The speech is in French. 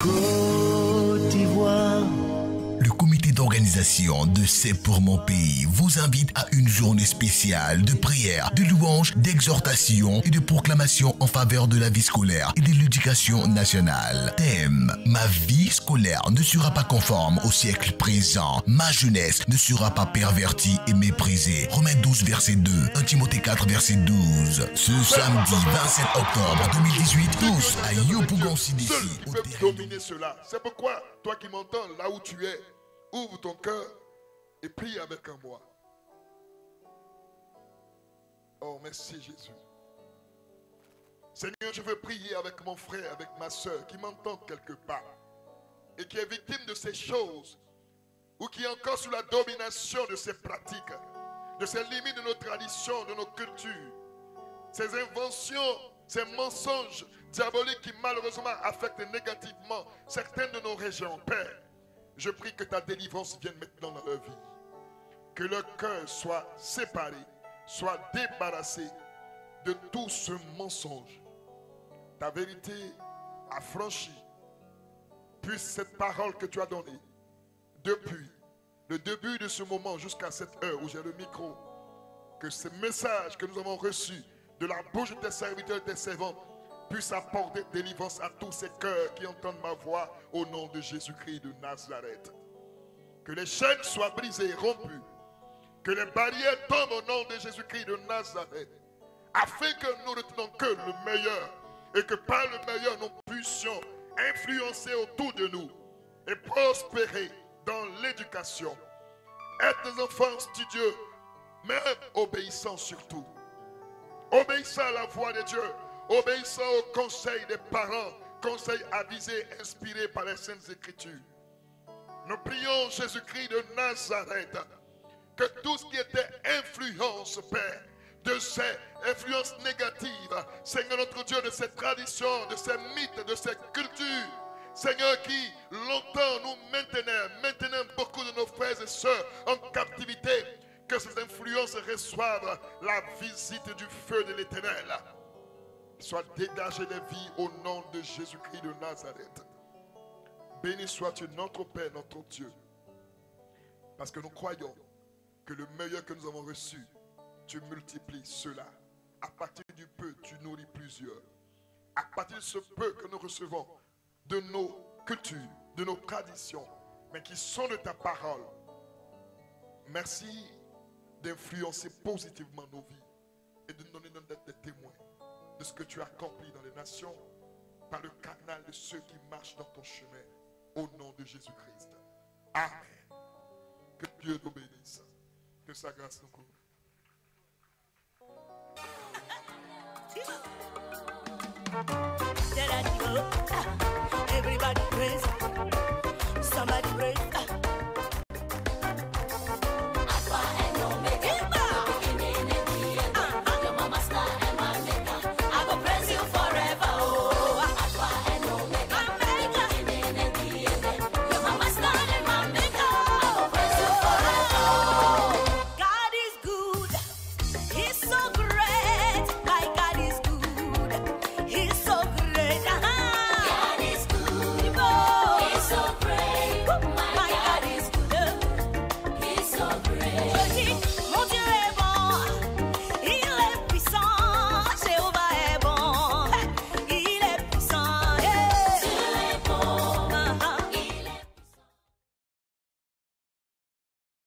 Côte d'Ivoire. Le comité d'organisation de C'est pour mon pays vous invite à une journée spéciale de prière, de louange, d'exhortation et de proclamation en faveur de la vie scolaire et de l'éducation nationale. Thème: ma vie scolaire ne sera pas conforme au siècle présent. Ma jeunesse ne sera pas pervertie et méprisée. Romains 12, verset 2. 1 Timothée 4, verset 12. Ce samedi 27 octobre 2018, tous à Yopougon-Sidissi. Seul tu peux dominer cela. C'est pourquoi, toi qui m'entends là où tu es, ouvre ton cœur et prie avec moi. Oh, merci Jésus. Seigneur, je veux prier avec mon frère, avec ma soeur qui m'entend quelque part et qui est victime de ces choses ou qui est encore sous la domination de ces pratiques, de ces limites de nos traditions, de nos cultures, ces inventions, ces mensonges diaboliques qui malheureusement affectent négativement certaines de nos régions. Père, je prie que ta délivrance vienne maintenant dans leur vie. Que leur cœur soit séparé, soit débarrassé de tout ce mensonge. Ta vérité a franchi. Puisse cette parole que tu as donnée, depuis le début de ce moment jusqu'à cette heure où j'ai le micro, que ce message que nous avons reçu de la bouche de tes serviteurs et de tes servantes puisse apporter délivrance à tous ces cœurs qui entendent ma voix au nom de Jésus-Christ de Nazareth. Que les chaînes soient brisées, rompues. Que les barrières tombent au nom de Jésus-Christ de Nazareth. Afin que nous ne retenons que le meilleur. Et que par le meilleur, nous puissions influencer autour de nous. Et prospérer dans l'éducation. Être des enfants studieux, mais obéissants surtout. Obéissant à la voix de Dieu. Obéissant au conseil des parents, conseil avisé, inspiré par les Saintes Écritures. Nous prions Jésus-Christ de Nazareth, que tout ce qui était influence, Père, de ces influences négatives, Seigneur notre Dieu, de ces traditions, de ces mythes, de ces cultures, Seigneur, qui longtemps nous maintenaient beaucoup de nos frères et sœurs en captivité, que ces influences reçoivent la visite du feu de l'Éternel. Sois dégagé des vies au nom de Jésus-Christ de Nazareth. Béni sois-tu notre Père, notre Dieu. Parce que nous croyons que le meilleur que nous avons reçu, tu multiplies cela. À partir du peu, tu nourris plusieurs. À partir de ce peu que nous recevons de nos cultures, de nos traditions, mais qui sont de ta parole, merci d'influencer positivement nos vies et de nous donner d'être des témoins de ce que tu as accompli dans les nations par le canal de ceux qui marchent dans ton chemin au nom de Jésus-Christ. Amen. Que Dieu nous bénisse. Que sa grâce nous couvre. Everybody praise. Somebody praise.